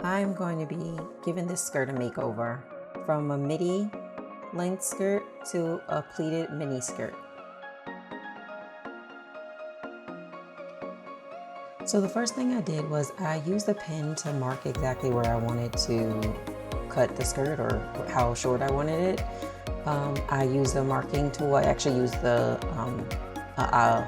I'm going to be giving this skirt a makeover from a midi length skirt to a pleated mini skirt. So the first thing I did was I used a pen to mark exactly where I wanted to cut the skirt or how short I wanted it. I used a marking tool. I actually used the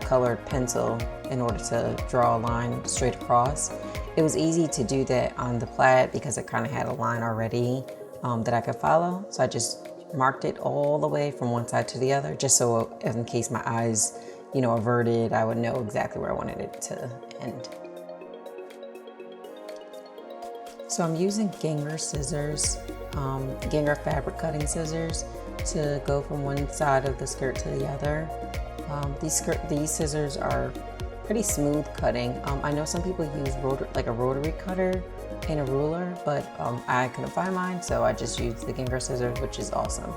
colored pencil in order to draw a line straight across. It was easy to do that on the plaid because it kind of had a line already that I could follow. So I just marked it all the way from one side to the other, just so in case my eyes, averted, I would know exactly where I wanted it to end. So I'm using Ginger scissors, Ginger fabric cutting scissors, to go from one side of the skirt to the other. These scissors are pretty smooth cutting. I know some people use a rotary cutter and a ruler, but I couldn't find mine, so I just used the Ginger scissors, which is awesome.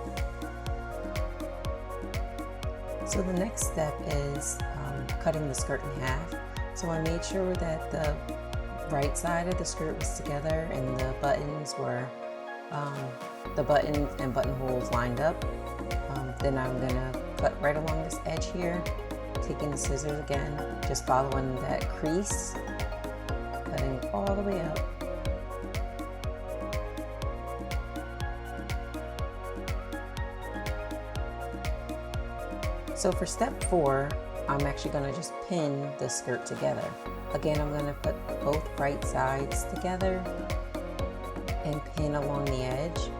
So the next step is cutting the skirt in half. So I made sure that the right side of the skirt was together and the buttons were the buttons and buttonholes lined up. Then I'm gonna cut right along this edge here, taking the scissors again, just following that crease, cutting all the way up. So for step 4, I'm actually gonna just pin the skirt together. Again, I'm gonna put both right sides together and pin along the edge.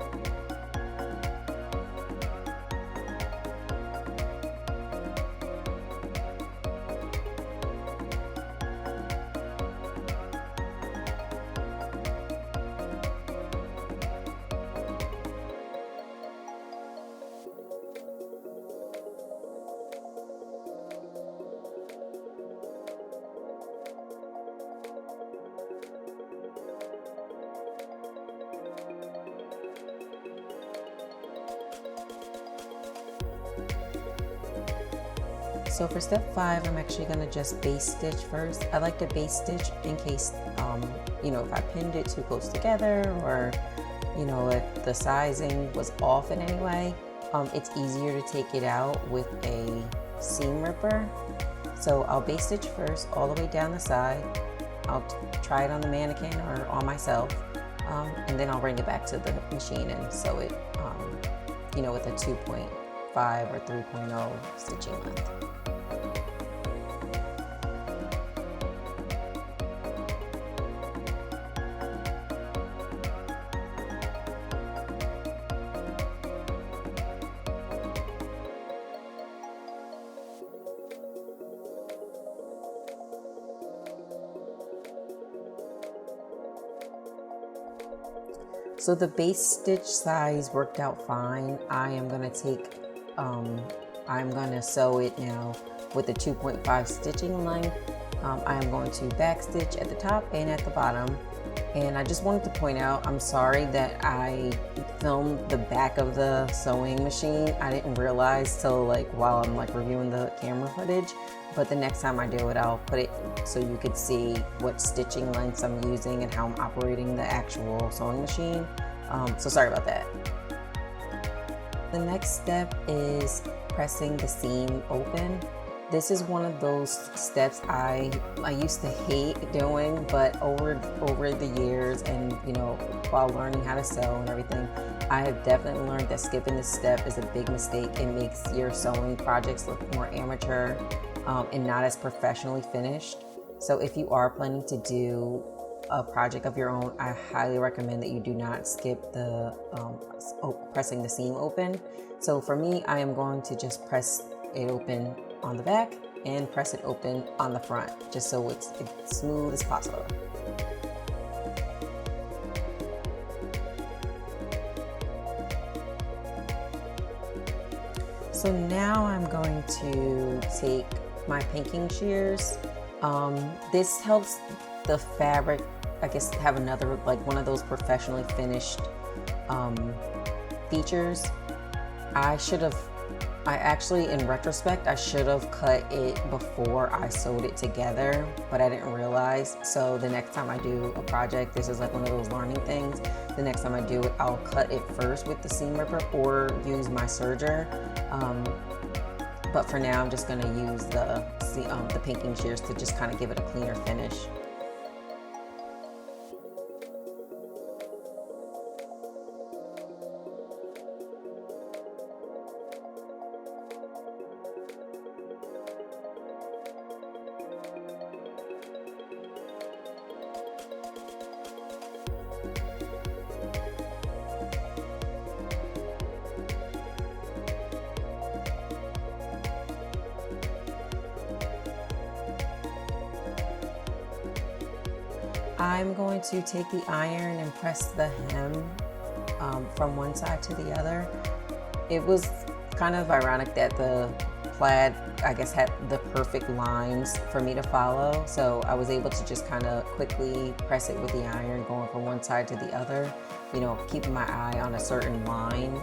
So for step 5, I'm actually going to just base stitch first. I like to base stitch in case, if I pinned it too close together, or, if the sizing was off in any way, it's easier to take it out with a seam ripper. So I'll base stitch first all the way down the side. I'll try it on the mannequin or on myself, and then I'll bring it back to the machine and sew it, with a 2.5 or 3.0 stitching length. So the base stitch size worked out fine. I'm gonna sew it now with a 2.5 stitching length. I am going to back stitch at the top and at the bottom. And I just wanted to point out, I'm sorry that I filmed the back of the sewing machine. I didn't realize till while I'm reviewing the camera footage. But the next time I do it, I'll put it so you could see what stitching lengths I'm using and how I'm operating the actual sewing machine. So sorry about that. The next step is pressing the seam open. This is one of those steps I used to hate doing, but over the years and while learning how to sew and everything, I have definitely learned that skipping this step is a big mistake. It makes your sewing projects look more amateur and not as professionally finished. So if you are planning to do a project of your own, I highly recommend that you do not skip the pressing the seam open. So for me, I am going to just press it open on the back and press it open on the front, just so it's as smooth as possible. So now I'm going to take my pinking shears. This helps the fabric, I guess, have another, one of those professionally finished features. I should have I actually, in retrospect, I should have cut it before I sewed it together, but I didn't realize. So the next time I do a project, this is like one of those learning things. The next time I do it, I'll cut it first with the seam ripper or use my serger. But for now, I'm just gonna use the pinking shears to just kind of give it a cleaner finish. I'm going to take the iron and press the hem from one side to the other. It was kind of ironic that the plaid, I guess, had the perfect lines for me to follow. So I was able to just kind of quickly press it with the iron, going from one side to the other, you know, keeping my eye on a certain line,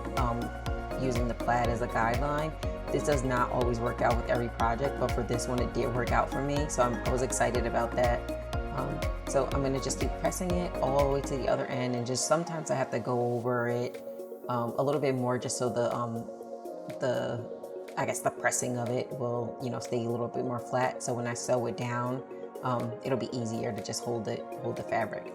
using the plaid as a guideline. This does not always work out with every project, but for this one, it did work out for me. So I was excited about that. So I'm going to just keep pressing it all the way to the other end, and just sometimes I have to go over it a little bit more just so I guess the pressing of it will, you know, stay a little bit more flat. So when I sew it down, it'll be easier to just hold the fabric.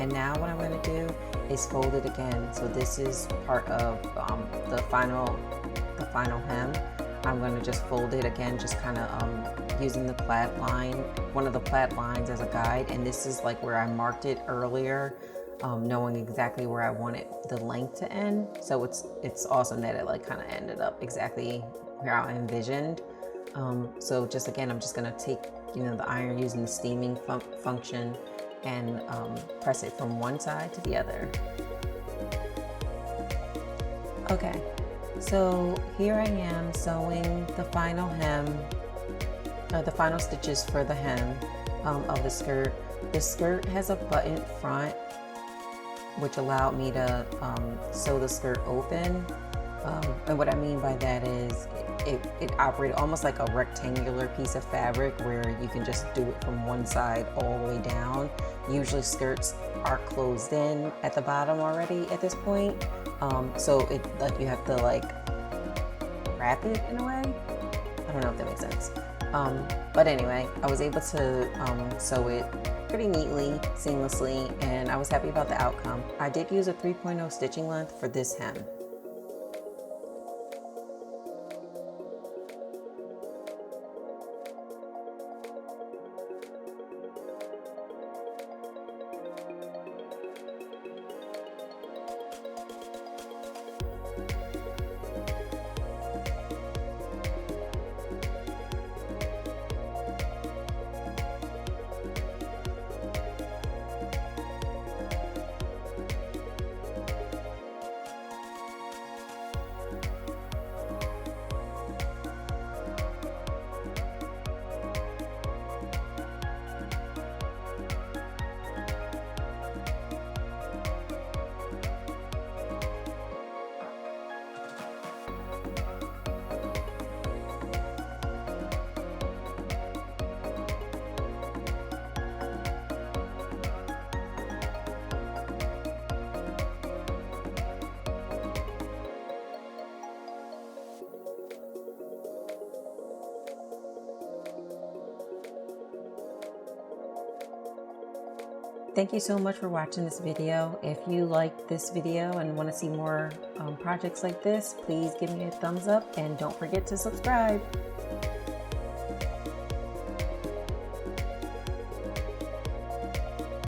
And now what I'm going to do is fold it again. So this is part of the final hem. I'm going to just fold it again, just kind of using the plaid line, one of the plaid lines as a guide. And this is like where I marked it earlier, knowing exactly where I wanted the length to end. So it's awesome that it like kind of ended up exactly where I envisioned. So just again, I'm just going to take, you know, the iron using the steaming function and press it from one side to the other. Okay, so here I am sewing the final hem, the final stitches for the hem of the skirt. The skirt has a button front, which allowed me to sew the skirt open. And what I mean by that is it operated almost like a rectangular piece of fabric where you can just do it from one side all the way down. Usually skirts are closed in at the bottom already at this point. So it like you have to like wrap it in a way. I don't know if that makes sense. But anyway, I was able to sew it pretty neatly, seamlessly, and I was happy about the outcome. I did use a 3.0 stitching length for this hem. Thank you so much for watching this video. If you liked this video and want to see more projects like this, please give me a thumbs up and don't forget to subscribe.